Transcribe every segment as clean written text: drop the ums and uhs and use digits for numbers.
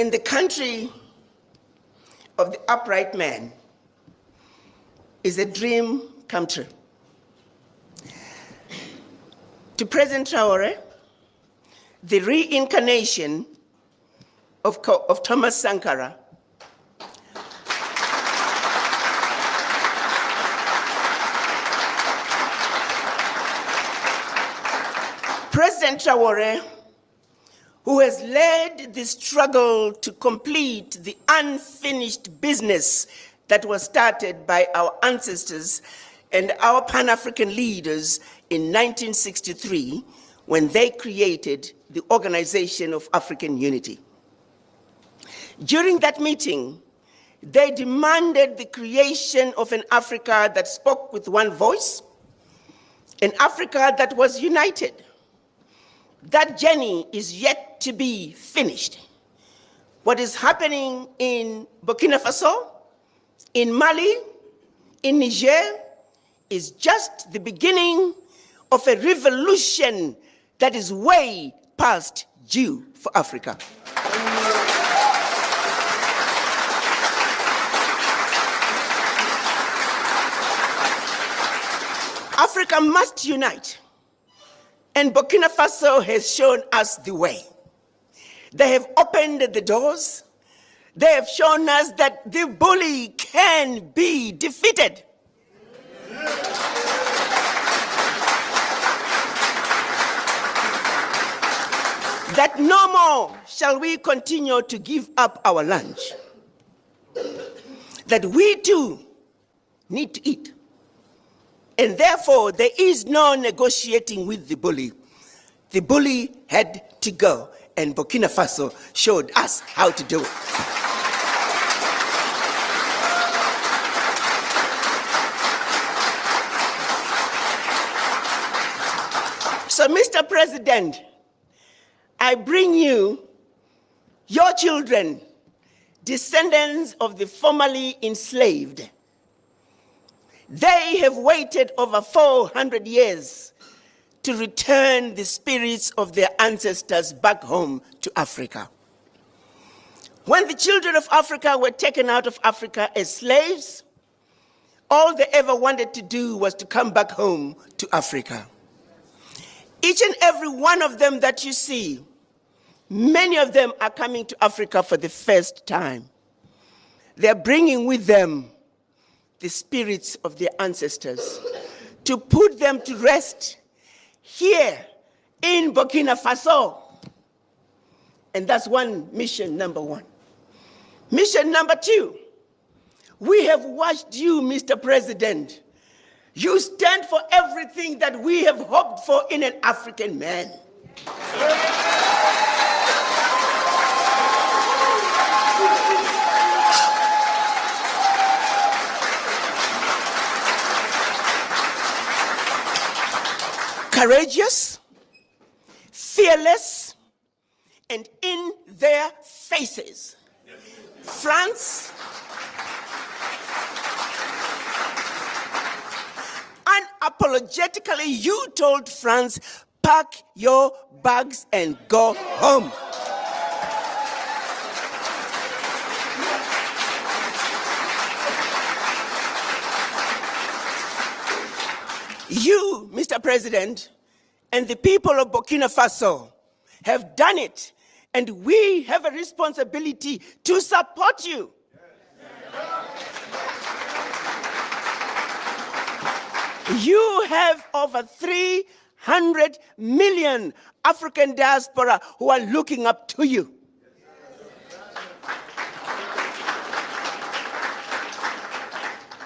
in the country of the upright man is a dream come true. To President Traore, the reincarnation of Thomas Sankara President Traore, who has led the struggle to complete the unfinished business that was started by our ancestors and our Pan-African leaders in 1963 when they created the Organization of African Unity. During that meeting, they demanded the creation of an Africa that spoke with one voice, an Africa that was united. That journey is yet to be finished. What is happening in Burkina Faso, in Mali, in Niger, is just the beginning of a revolution that is way past due for Africa. Africa must unite. And Burkina Faso has shown us the way. They have opened the doors. They have shown us that the bully can be defeated. That no more shall we continue to give up our lunch. That we too need to eat. And therefore, there is no negotiating with the bully. The bully had to go, and Burkina Faso showed us how to do it. So, Mr. President, I bring you your children, descendants of the formerly enslaved. They have waited over 400 years to return the spirits of their ancestors back home to Africa. When the children of Africa were taken out of Africa as slaves, all they ever wanted to do was to come back home to Africa. Each and every one of them that you see, many of them are coming to Africa for the first time. They're bringing with them the spirits of their ancestors, to put them to rest here in Burkina Faso. And that's mission number one. Mission number two, we have watched you, Mr. President. You stand for everything that we have hoped for in an African man. Courageous, fearless, and in their faces. France, unapologetically, you told France, pack your bags and go home. You, Mr. President, and the people of Burkina Faso have done it, and we have a responsibility to support you. You have over 300 million African diaspora who are looking up to you.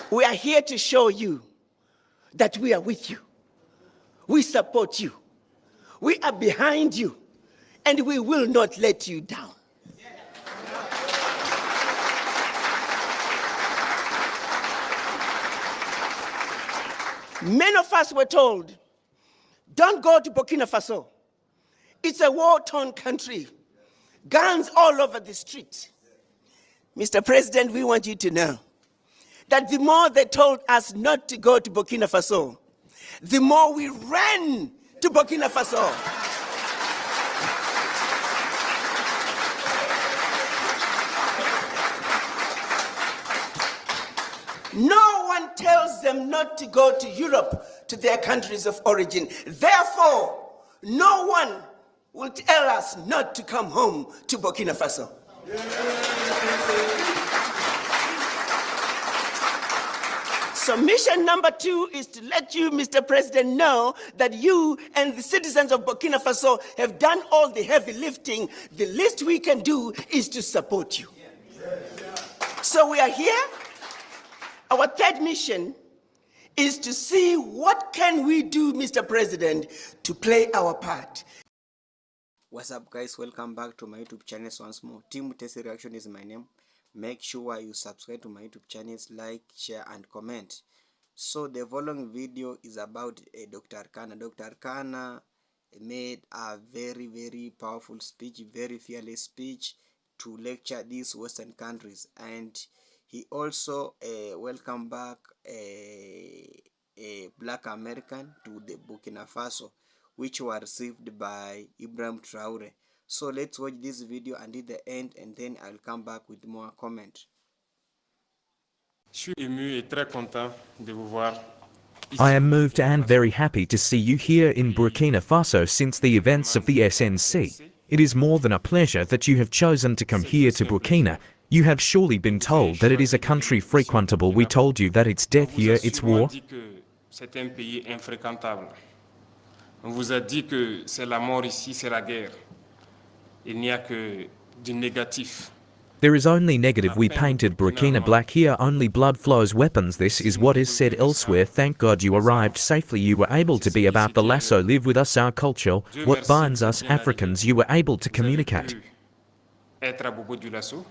We are here to show you that we are with you. We support you. We are behind you. And we will not let you down. Many of us were told, don't go to Burkina Faso. It's a war-torn country. Guns all over the street. Mr. President, we want you to know that the more they told us not to go to Burkina Faso, the more we ran to Burkina Faso. No one tells them not to go to Europe, to their countries of origin. Therefore, no one will tell us not to come home to Burkina Faso. So mission number 2 is to let you, Mr. President, know that you and the citizens of Burkina Faso have done all the heavy lifting. The least we can do is to support you. So we are here. Our third mission is to see what can we do, Mr. President, to play our part. What's up, guys? Welcome back to my YouTube channel once more. Team Tesi Reaction is my name. Make sure you subscribe to my YouTube channels, like, share, and comment. So the following video is about Dr. Arikana. Dr. Arikana made a very powerful speech, very fearless speech to lecture these Western countries, and he also welcomed back a black American to the Burkina Faso, which were received by Ibrahim Traore. So let's watch this video until the end, and then I'll come back with more comment. I am moved and very happy to see you here in Burkina Faso since the events of the SNC. It is more than a pleasure that you have chosen to come here to Burkina. You have surely been told that it is a country frequentable. We told you that it's death here, it's war. On vous a dit que c'est la mort ici, c'est la guerre. Il n'y a que du négatif. There is only negative. We painted Burkina black here, only blood flows, weapons. This is what is said elsewhere. Thank God you arrived safely. You were able to be about the lasso, live with us, our culture, what binds us Africans. You were able to communicate. Être à propos du lasso,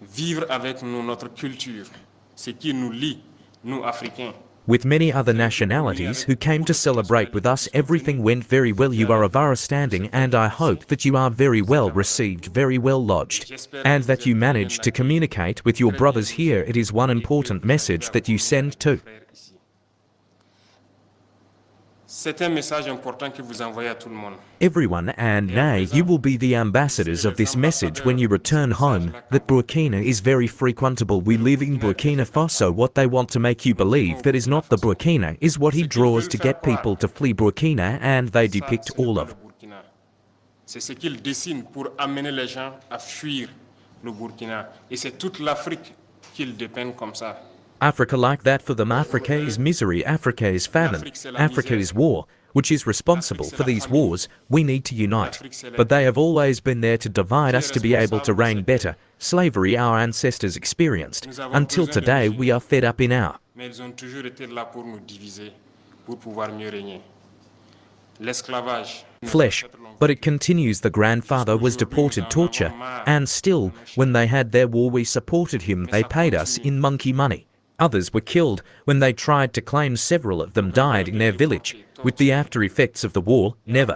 vivre avec nous notre culture, ce qui nous lie, nous Africains. With many other nationalities who came to celebrate with us, everything went very well. You are of our standing, and I hope that you are very well received, very well lodged, and that you managed to communicate with your brothers here. It is one important message that you send too. C'est un message important que vous envoyez à tout le monde. Everyone, and nay, you will be the ambassadors of this message when you return home, that Burkina is very frequentable. We live in Burkina Faso. What they want to make you believe that is not the Burkina is what he draws to get people to flee Burkina, and they depict all of. C'est ce qu'il dessine pour amener les gens à fuir le Burkina. Et c'est toute l'Afrique qu'il dépeint comme ça. Africa like that for them. Africa is misery, Africa is famine, Africa is war, which is responsible for these wars. We need to unite. But they have always been there to divide us, to be able to reign better. Slavery our ancestors experienced. Until today we are fed up in our. Mais ils ont toujours été là pour nous diviser, pour pouvoir mieux régner. L'esclavage. Flesh, but it continues. The grandfather was deported, torture, and still, when they had their war we supported him. They paid us in monkey money. Others were killed when they tried to claim. Several of them died in their village. With the after effects of the war, never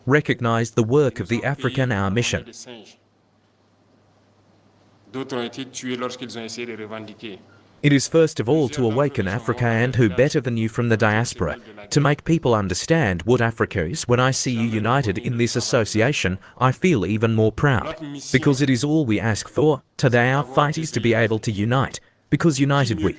recognized the work of the African, our mission. It is first of all to awaken Africa, and who better than you from the diaspora, to make people understand what Africa is. When I see you united in this association, I feel even more proud, because it is all we ask for. Today our fight is to be able to unite, because united we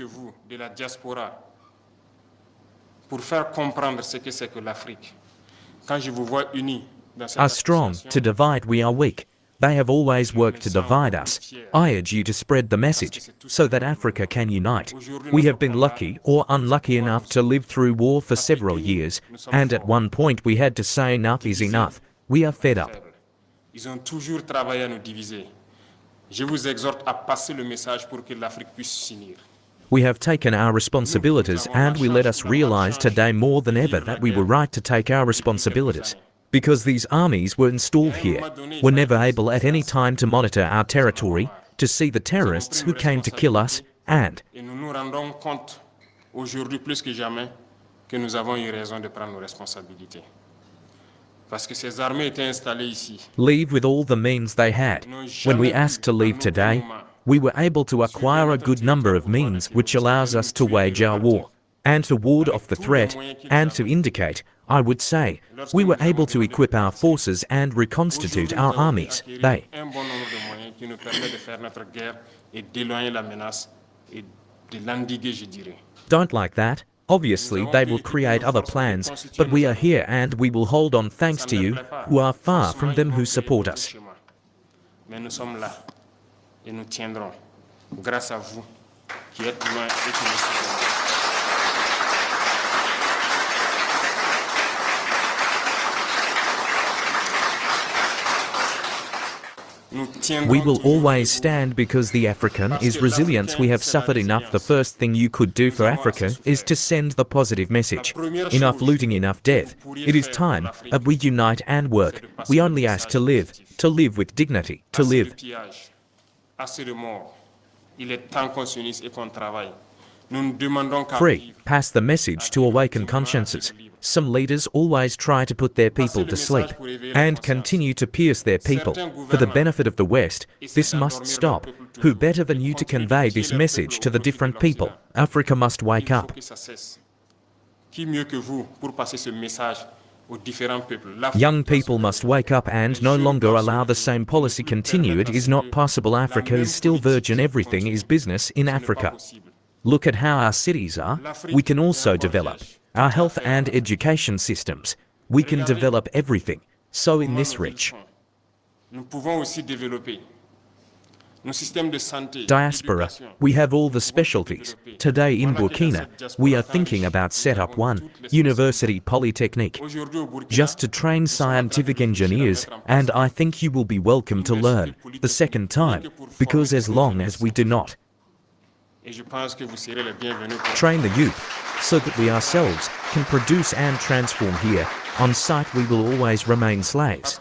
are strong. To divide we are weak. They have always worked to divide us. I urge you to spread the message, so that Africa can unite. We have been lucky or unlucky enough to live through war for several years, and at one point we had to say enough is enough. We are fed up. Ils ont toujours travaillé à nous diviser. Je vous exhorte à passer le message pour que l'Afrique puisse s'unir. We have taken our responsibilities, and we let us realize today more than ever that we were right to take our responsibilities. Because these armies were installed here, were never able at any time to monitor our territory, to see the terrorists who came to kill us, and Et nous nous rendons compte aujourd'hui plus que jamais que nous avons eu raison de prendre nos responsabilités. Parce que ces armées étaient installées ici. leave with all the means they had. When we asked to leave today, we were able to acquire a good number of means which allows us to wage our war, and to ward off the threat, and to indicate, I would say, we were able to equip our forces and reconstitute our armies. They qui nous permet de faire notre guerre et d'éloigner la menace et de l'endiguer, je dirais. Don't like that. Obviously, they will create other plans, but we are here and we will hold on thanks to you, who are far from them who support us. Mais nous sommes là et nous tiendrons grâce à vous qui êtes loin et qui nous soutenez. We will always stand because the African is resilient. We have suffered enough. The first thing you could do for Africa is to send the positive message. Enough looting, enough death. It is time that we unite and work. We only ask to live with dignity, to live. Free. Pass the message to awaken consciences. Some leaders always try to put their people to sleep and continue to pierce their people for the benefit of the West. This must stop. Who better than you to convey this message to the different people? Africa must wake up. Young people must wake up and no longer allow the same policy continue. It is not possible. Africa is still virgin. Everything is business in Africa. Look at how our cities are. We can also develop our health and education systems. We can develop everything. So in this rich diaspora, we have all the specialties. Today in Burkina, we are thinking about set up one university polytechnic just to train scientific engineers, and I think you will be welcome to learn the second time, because as long as we do not train the youth so that we ourselves can produce and transform here, on site we will always remain slaves.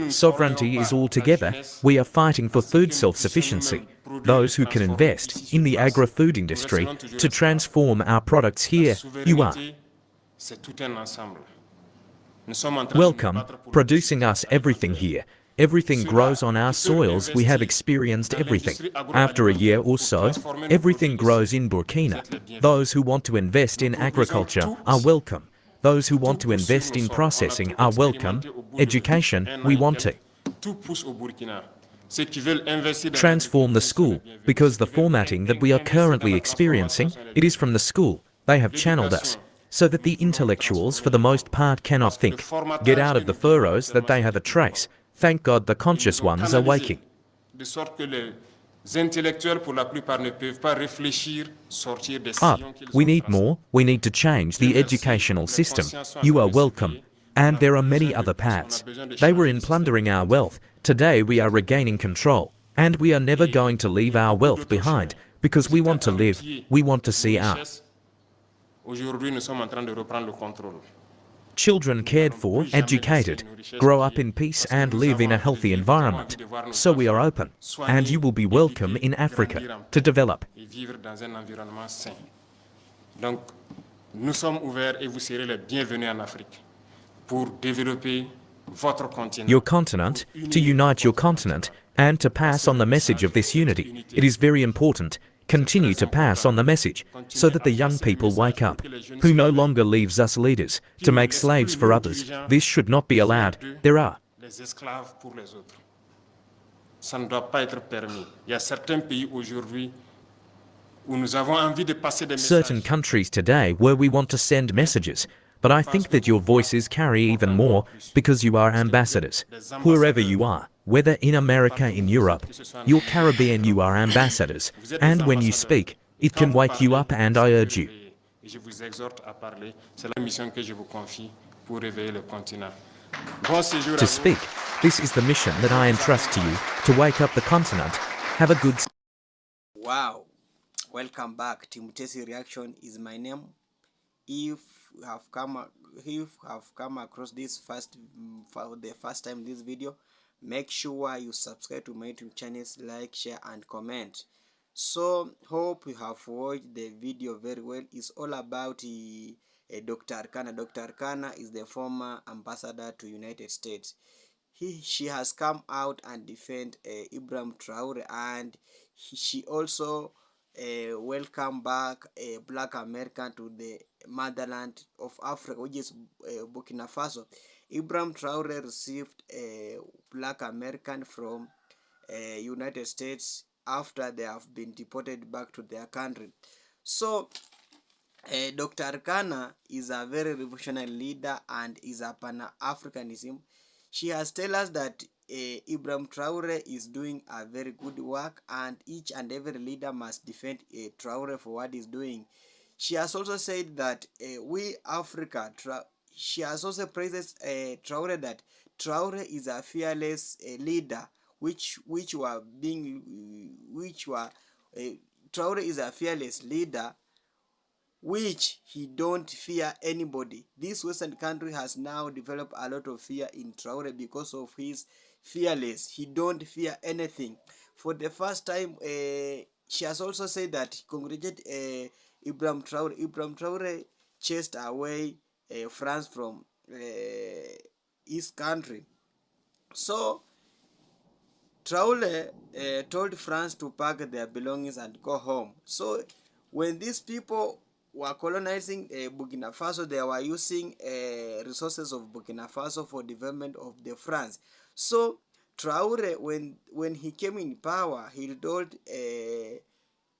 Sovereignty is all together. We are fighting for food self-sufficiency. Those who can invest in the agri-food industry to transform our products here, you are welcome, producing us everything here. Everything grows on our soils. We have experienced everything. After a year or so, everything grows in Burkina. Those who want to invest in agriculture are welcome. Those who want to invest in processing are welcome. Education, we want to transform the school, because the formatting that we are currently experiencing, it is from the school. They have channeled us so that the intellectuals for the most part cannot think, get out of the furrows that they have a trace. Thank God the conscious ones are waking. Up. We need more. We need to change the educational system. You are welcome. And there are many other paths. They were in plundering our wealth. Today we are regaining control. And we are never going to leave our wealth behind, because we want to live. We want to see our children cared for, educated, grow up in peace and live in a healthy environment. So we are open, and you will be welcome in Africa to develop. Donc, nous sommes ouverts et vous serez les bienvenus en Afrique pour développer votre continent. Your continent, to unite your continent, and to pass on the message of this unity. It is very important. Continue to pass on the message, so that the young people wake up, who no longer leaves us leaders to make slaves for others. This should not be allowed. There are Les esclaves pour les autres. Ça ne doit pas être permis. Il y a certains pays aujourd'hui où nous avons envie de passer des messages. certain countries today where we want to send messages, but I think that your voices carry even more because you are ambassadors. Wherever you are, whether in America, in Europe, your Caribbean, you are ambassadors. And when you speak, it can wake you up, and I urge you Je vous exhorte à parler. C'est la mission que je vous confie pour réveiller le continent. to speak. This is the mission that I entrust to you, to wake up the continent. Have a good... Wow, welcome back. Team Tesi Reaction is my name. If you have come across this for the first time this video, make sure you subscribe to my YouTube channels, like, share and comment. So hope you have watched the video very well. It's all about Dr. Arikana. Dr. Arikana is the former ambassador to United States. She has come out and defend Ibrahim Traore, and she also welcome back a black American to the motherland of Africa, which is Burkina Faso. Ibrahim Traore received a black American from United States after they have been deported back to their country. So Dr. Arikana is a very revolutionary leader and is a Pan-Africanism. She has told us that Ibrahim Traore is doing a very good work, and each and every leader must defend Traore for what he's doing. She has also said that we Africa, she has also praised Traore, that Traore is a fearless leader, which were Traore is a fearless leader, which he don't fear anybody. This Western country has now developed a lot of fear in Traore because of his fearless. He don't fear anything. For the first time, she has also said that congratulate Ibrahim Traore. Ibrahim Traore chased away France from his country. So Traore told France to pack their belongings and go home. So when these people were colonizing Burkina Faso, they were using resources of Burkina Faso for development of the France. So Traore, when he came in power, he told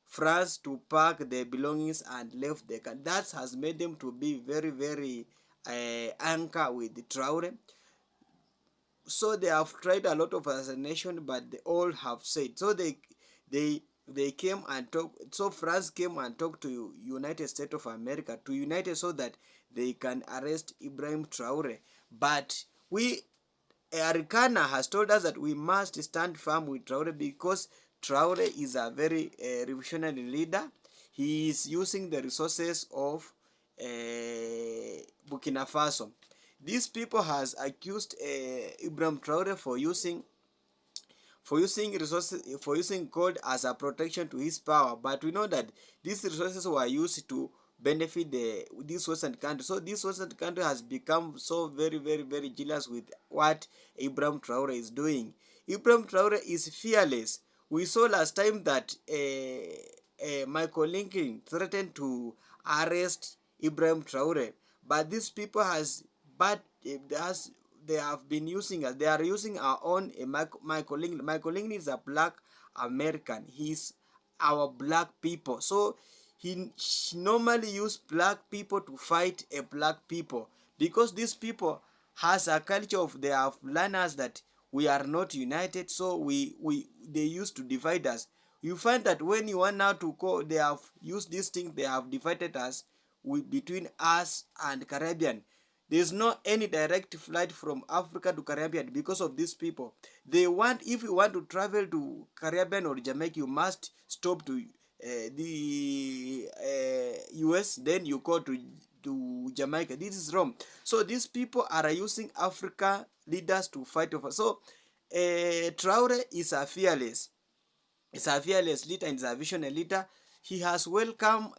France to pack their belongings and left the country. That has made them to be very, very anchor with Traore. So they have tried a lot of assassination, but they all have said. So they came and talked. So France came and talked to United States of America to unite so that they can arrest Ibrahim Traore. But we Arikana has told us that we must stand firm with Traore, because Traore is a very revolutionary leader. He is using the resources of Burkina Faso. These people has accused Ibrahim Traore for using resources, for using gold as a protection to his power, but we know that these resources were used to benefit this Western country. So this Western country has become so very, very, very jealous with what Ibrahim Traore is doing. Ibrahim Traore is fearless. We saw last time that Michael Lincoln threatened to arrest Ibrahim Traore, but these people they have been using us. They are using our own Michael Lincoln. Michael Lincoln is a black American. He's our black people. So he normally use black people to fight a black people, because these people has a culture of, they have learned us that we are not united. So they used to divide us. You find that when you want now to go, they have used this thing. They have divided us between us and Caribbean. There's not any direct flight from Africa to Caribbean because of these people. They want, if you want to travel to Caribbean or Jamaica, you must stop to the US, then you go to Jamaica. This is wrong. So these people are using Africa leaders to fight over. So Traore is a fearless. He's a fearless leader and is a visionary leader. He has welcomed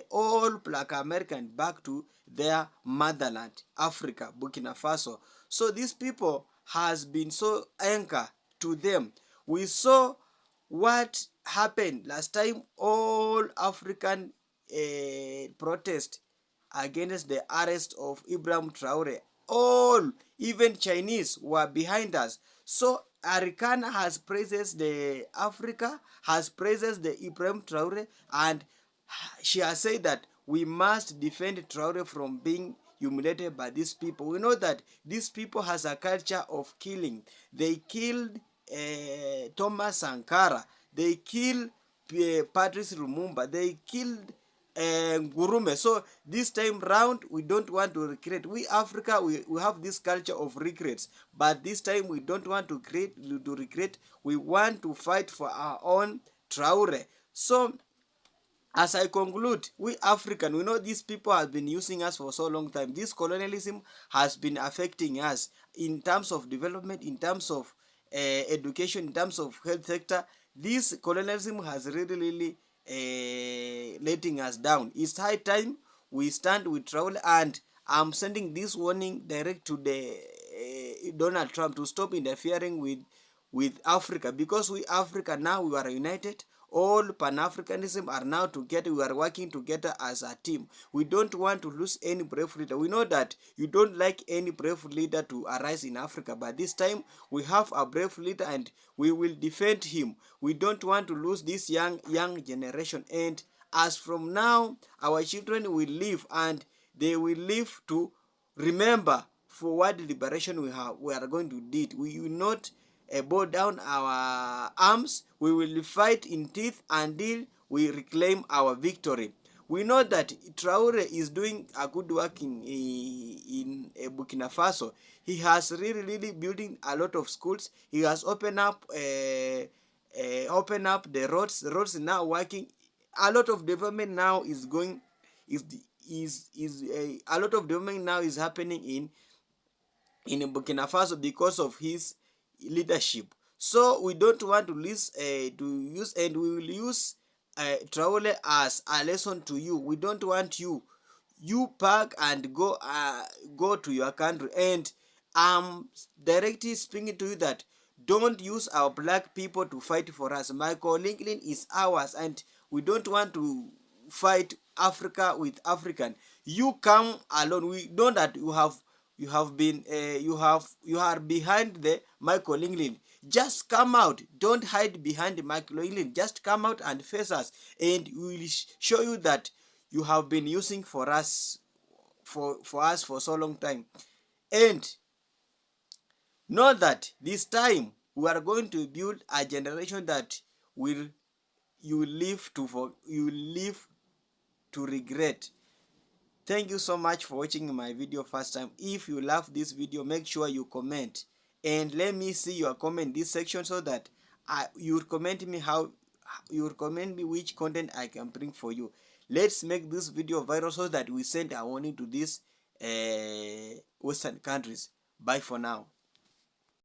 all black Americans back to their motherland, Africa, Burkina Faso. So these people has been so anchor to them. We saw what happened last time. All African protest against the arrest of Ibrahim Traore. All, even Chinese, were behind us. So Arikana has praised the Africa, has praised the Ibrahim Traore, and she has said that we must defend Traore from being humiliated by these people. We know that these people has a culture of killing. They killed Thomas Sankara. They killed Patrice Lumumba. They killed Gurume. So this time round, we don't want to regret. We Africa, we have this culture of regrets, but this time we don't want to regret. We want to fight for our own Traore. So as I conclude, we African, we know these people have been using us for so long time. This colonialism has been affecting us in terms of development, in terms of education, in terms of health sector. This colonialism has really letting us down. It's high time we stand with Traore, and I'm sending this warning direct to the Donald Trump to stop interfering with Africa, because we Africa now, we are united. all Pan-Africanism are now together. We are working together as a team. We don't want to lose any brave leader. We know that you don't like any brave leader to arise in Africa, but this time we have a brave leader and we will defend him. We don't want to lose this young generation, and as from now our children will live, and they will live to remember for what liberation we are going to do. We will not bow down our arms. We will fight in teeth until we reclaim our victory. We know that Traore is doing a good work in Burkina Faso. He has really building a lot of schools. He has opened up the roads. The roads are now working. A lot of development now is going. A lot of development now is happening in Burkina Faso because of his leadership. So we don't want to use and we will use Traore as a lesson to you. We don't want you pack and go to your country, and directly speaking to you that don't use our black people to fight for us. Michael Lincoln is ours, and we don't want to fight Africa with African. You come alone. We know that you are behind the Michael England. Just come out. Don't hide behind the Michael England. Just come out and face us, and we will show you that you have been using for us for so long time. And know that this time we are going to build a generation that you will live to regret. Thank you so much for watching my video first time. If you love this video, make sure you comment, and let me see your comment in this section so that you comment me which content I can bring for you. Let's make this video viral so that we send a warning to these Western countries. Bye for now.